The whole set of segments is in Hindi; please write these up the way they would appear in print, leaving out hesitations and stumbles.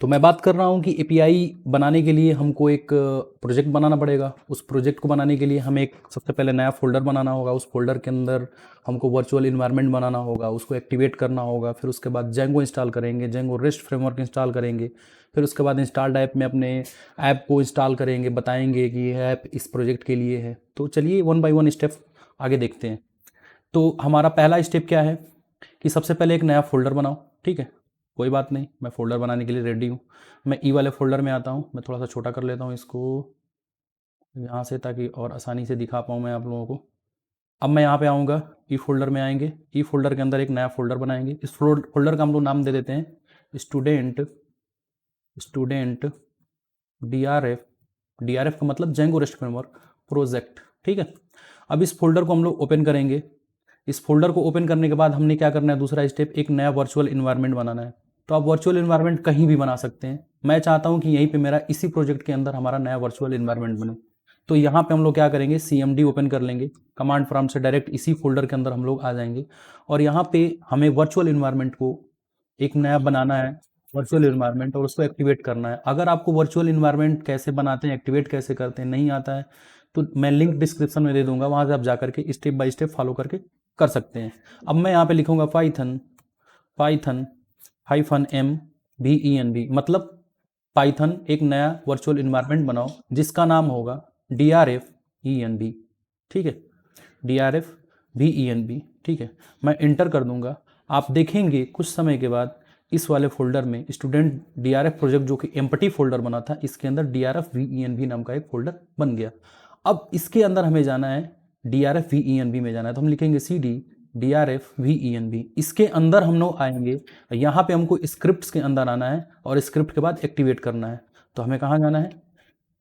तो मैं बात कर रहा हूँ कि एपीआई बनाने के लिए हमको एक प्रोजेक्ट बनाना पड़ेगा। उस प्रोजेक्ट को बनाने के लिए हमें एक सबसे पहले नया फ़ोल्डर बनाना होगा। उस फ़ोल्डर के अंदर हमको वर्चुअल इन्वायरमेंट बनाना होगा, उसको एक्टिवेट करना होगा। फिर उसके बाद जेंगो इंस्टॉल करेंगे, जेंगो रेस्ट फ्रेमवर्क इंस्टॉल करेंगे। फिर उसके बाद इंस्टॉल्ड ऐप में अपने ऐप को इंस्टॉल करेंगे, बताएंगे कि यह ऐप इस प्रोजेक्ट के लिए है। तो चलिए वन बाय वन स्टेप आगे देखते हैं। तो हमारा पहला स्टेप क्या है कि सबसे पहले एक नया फ़ोल्डर बनाओ। ठीक है, कोई बात नहीं, मैं फ़ोल्डर बनाने के लिए रेडी हूँ। मैं ई वाले फ़ोल्डर में आता हूँ। मैं थोड़ा सा छोटा कर लेता हूँ इसको यहाँ से, ताकि और आसानी से दिखा पाऊँ मैं आप लोगों को। अब मैं यहाँ पे आऊँगा, ई फ़ोल्डर में आएंगे। ई फ़ोल्डर के अंदर एक नया फ़ोल्डर बनाएंगे। इस फ़ोल्डर का हम लोग नाम दे देते हैं स्टूडेंट DRF। DRF का मतलब जेंगो रेस्ट फ्रेमवर्क प्रोजेक्ट। ठीक है, अब इस फोल्डर को हम लोग ओपन करेंगे। इस फोल्डर को ओपन करने के बाद हमने क्या करना है, दूसरा स्टेप, एक नया वर्चुअल इन्वायरमेंट बनाना है। तो आप वर्चुअल इन्वायरमेंट कहीं भी बना सकते हैं। मैं चाहता हूं कि यहीं पे मेरा इसी प्रोजेक्ट के अंदर हमारा नया वर्चुअल इन्वायरमेंट बने। तो यहाँ पे हम लोग क्या करेंगे, CMD ओपन कर लेंगे। कमांड प्रॉम्प्ट से डायरेक्ट इसी फोल्डर के अंदर हम लोग आ जाएंगे। और यहाँ पे हमें वर्चुअल इन्वायरमेंट को एक नया बनाना है, वर्चुअल इन्वायरमेंट, और उसको एक्टिवेट करना है। अगर आपको वर्चुअल इन्वायरमेंट कैसे बनाते हैं, एक्टिवेट कैसे करते हैं नहीं आता है, तो मैं लिंक डिस्क्रिप्शन में दे दूंगा, वहाँ से आप जा करके स्टेप बाय स्टेप फॉलो करके कर सकते हैं। अब मैं यहाँ पे लिखूंगा पाइथन -MVENV, मतलब पाइथन एक नया वर्चुअल इन्वायरमेंट बनाओ जिसका नाम होगा DRFENV। ठीक है, DRFVENV। ठीक है, मैं इंटर कर दूंगा। आप देखेंगे कुछ समय के बाद इस वाले फोल्डर में स्टूडेंट DRF प्रोजेक्ट, जो कि एम्प्टी फोल्डर बना था, इसके अंदर DRFVENV नाम का एक फोल्डर बन गया। अब इसके अंदर हमें जाना है, DRFVENV में जाना है। तो हम लिखेंगे CD DRFVENV। इसके अंदर हम लोग आएंगे, यहाँ पे हमको स्क्रिप्ट्स के अंदर आना है और स्क्रिप्ट के बाद एक्टिवेट करना है। तो हमें कहाँ जाना है,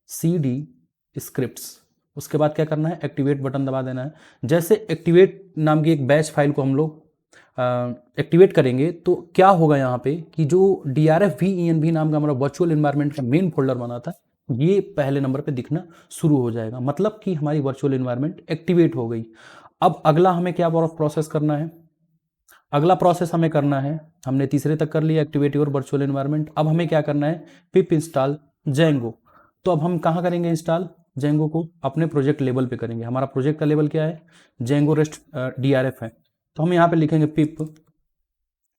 CD स्क्रिप्ट्स। उसके बाद क्या करना है, एक्टिवेट बटन दबा देना है। जैसे एक्टिवेट नाम की एक बैच फाइल को हम लोग एक्टिवेट करेंगे, तो क्या होगा यहाँ पे कि जो DRFVENV नाम का हमारा वर्चुअल इन्वायरमेंट का मेन फोल्डर बना था, ये पहले नंबर पे दिखना शुरू हो जाएगा। मतलब कि हमारी वर्चुअल इन्वायरमेंट एक्टिवेट हो गई। अब अगला हमें क्या प्रोसेस करना है, अगला प्रोसेस हमें करना है, हमने तीसरे तक कर लिया एक्टिवेट योर वर्चुअल इन्वायरमेंट। अब हमें क्या करना है, पिप इंस्टॉल जेंगो। तो अब हम कहाँ करेंगे इंस्टॉल जेंगो को, अपने प्रोजेक्ट लेवल पे करेंगे। हमारा प्रोजेक्ट का लेवल क्या है, जेंगो रेस्ट DRF है। तो हम यहाँ पे लिखेंगे pip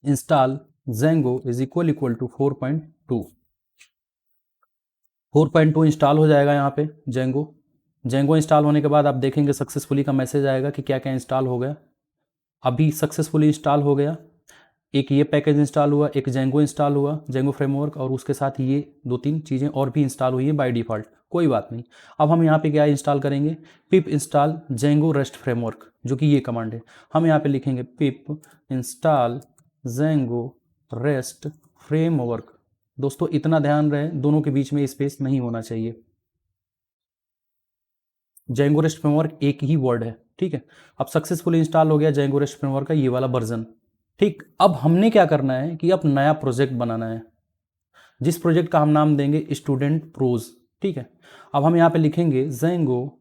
install Django is equal to 4.2। 4.2 install हो जाएगा यहाँ पे जेंगो इंस्टॉल होने के बाद आप देखेंगे सक्सेसफुली का मैसेज आएगा कि क्या क्या इंस्टॉल हो गया। अभी सक्सेसफुली इंस्टॉल हो गया। एक ये पैकेज इंस्टॉल हुआ, एक जेंगो इंस्टॉल हुआ, जेंगो फ्रेमवर्क, और उसके साथ ये 2-3 चीज़ें और भी इंस्टॉल हुई है बाय डिफ़ॉल्ट, कोई बात नहीं। अब हम यहाँ पे क्या इंस्टॉल करेंगे, पिप इंस्टॉल जेंगो रेस्ट फ्रेमवर्क, जो कि ये कमांड है। हम यहाँ पे लिखेंगे pip install Django rest framework. दोस्तों इतना ध्यान रहे, दोनों के बीच में स्पेस नहीं होना चाहिए। जेंगो रेस्ट फ्रेमवर्क एक ही वर्ड है। ठीक है, अब सक्सेसफुली इंस्टॉल हो गया जेंगो रेस्ट फ्रेमवर्क का ये वाला वर्जन। ठीक, अब हमने क्या करना है कि अब नया प्रोजेक्ट बनाना है, जिस प्रोजेक्ट का हम नाम देंगे स्टूडेंट प्रोज। ठीक है, अब हम यहाँ पे लिखेंगे Django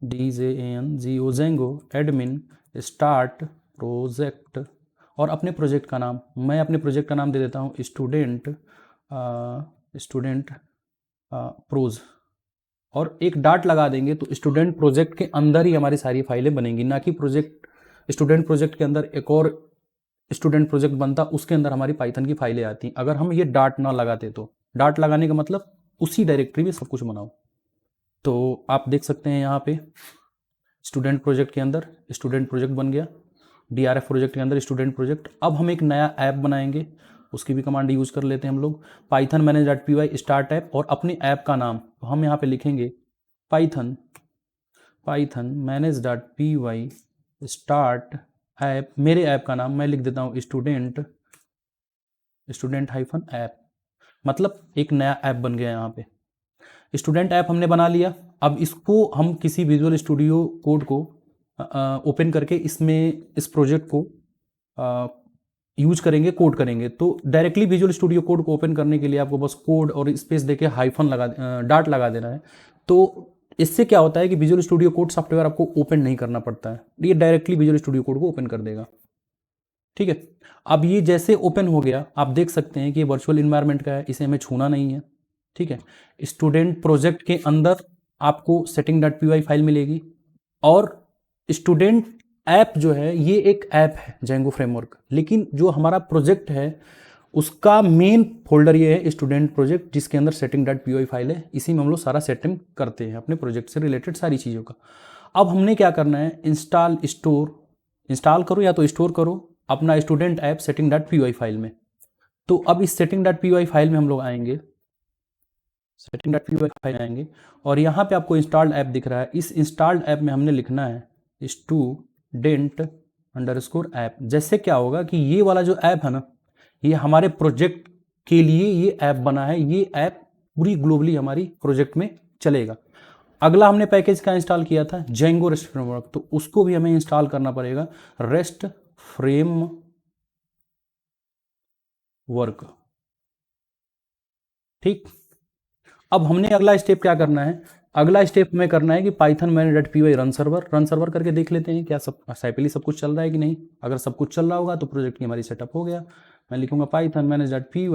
DJANGO Django admin start project, और अपने प्रोजेक्ट का नाम, मैं अपने प्रोजेक्ट का नाम दे देता हूँ स्टूडेंट प्रोज, और एक डाट लगा देंगे। तो स्टूडेंट प्रोजेक्ट के अंदर ही हमारी सारी फाइलें बनेंगी, ना कि स्टूडेंट प्रोजेक्ट के अंदर एक और स्टूडेंट प्रोजेक्ट बनता, उसके अंदर हमारी पाइथन की फाइलें आती। अगर हम ये डाट ना लगाते, तो डाट लगाने का मतलब उसी डायरेक्टरी में सब कुछ बनाओ। तो आप देख सकते हैं यहाँ पे स्टूडेंट प्रोजेक्ट के अंदर स्टूडेंट प्रोजेक्ट बन गया, DRF प्रोजेक्ट के अंदर स्टूडेंट प्रोजेक्ट। अब हम एक नया ऐप बनाएंगे, उसकी भी कमांड यूज़ कर लेते हैं हम लोग, पाइथन manage.py स्टार्ट ऐप, और अपने ऐप का नाम तो हम यहाँ पे लिखेंगे पाइथन manage.py स्टार्ट ऐप। मेरे ऐप का नाम मैं लिख देता हूँ स्टूडेंट हाइफन ऐप, मतलब एक नया ऐप बन गया यहाँ पे। स्टूडेंट ऐप हमने बना लिया। अब इसको हम किसी विजुअल स्टूडियो कोड को ओपन करके इसमें इस प्रोजेक्ट को यूज करेंगे, कोड करेंगे। तो डायरेक्टली विजुअल स्टूडियो कोड को ओपन करने के लिए आपको बस कोड और स्पेस देके हाइफन डाट लगा देना है। तो इससे क्या होता है कि विजुअल स्टूडियो कोड सॉफ्टवेयर आपको ओपन नहीं करना पड़ता है, ये डायरेक्टली विजुअल स्टूडियो कोड को ओपन कर देगा। ठीक है। अब ये जैसे ओपन हो गया, आप देख सकते हैं कि ये वर्चुअल इन्वायरमेंट का है, इसे हमें छूना नहीं है। ठीक है। स्टूडेंट प्रोजेक्ट के अंदर आपको setting.py फाइल मिलेगी, और स्टूडेंट ऐप जो है ये एक ऐप है जेंगो फ्रेमवर्क, लेकिन जो हमारा प्रोजेक्ट है उसका मेन फोल्डर ये है स्टूडेंट प्रोजेक्ट, जिसके अंदर setting.py फाइल है। इसी में हम लोग सारा सेटिंग करते हैं अपने प्रोजेक्ट से रिलेटेड सारी चीज़ों का। अब हमने क्या करना है, इंस्टॉल करो या तो स्टोर करो अपना स्टूडेंट ऐप setting.py फाइल में। तो अब इस setting.py फाइल में हम लोग आएंगे, setting.py फाइल आएंगे, और यहाँ पे आपको इंस्टॉल्ड ऐप दिख रहा है। इस इंस्टॉल्ड ऐप में हमने लिखना है स्टूडेंट अंडरस्कोर ऐप। जैसे क्या होगा कि ये वाला जो ऐप है ना, ये हमारे प्रोजेक्ट के लिए ये ऐप बना है, ये ऐप पूरी ग्लोबली हमारी प्रोजेक्ट में चलेगा। अगला हमने पैकेज का इंस्टॉल किया था जेंगो रेस्ट फ्रेमवर्क, तो उसको भी हमें इंस्टॉल करना पड़ेगा, रेस्ट फ्रेमवर्क। ठीक। अब हमने अगला स्टेप क्या करना है, अगला स्टेप हमें करना है कि पाइथन main.py रन सर्वर करके देख लेते हैं क्या सब सैपली सब कुछ चल रहा है कि नहीं। अगर सब कुछ चल रहा होगा तो प्रोजेक्ट की हमारी सेटअप हो गया। मैं लिखूंगा पाइथन main.py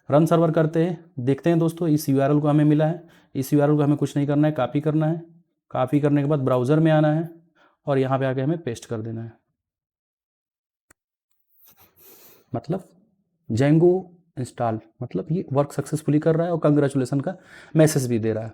रन सर्वर करते हैं, देखते हैं दोस्तों इस URL को हमें मिला है। इस URL को हमें कुछ नहीं करना है, कॉपी करना है। कॉपी करने के बाद ब्राउज़र में आना है और यहाँ पे आके हमें पेस्ट कर देना है। मतलब जेंगो इंस्टॉल, मतलब ये वर्क सक्सेसफुली कर रहा है और कंग्रेचुलेसन का मैसेज भी दे रहा है।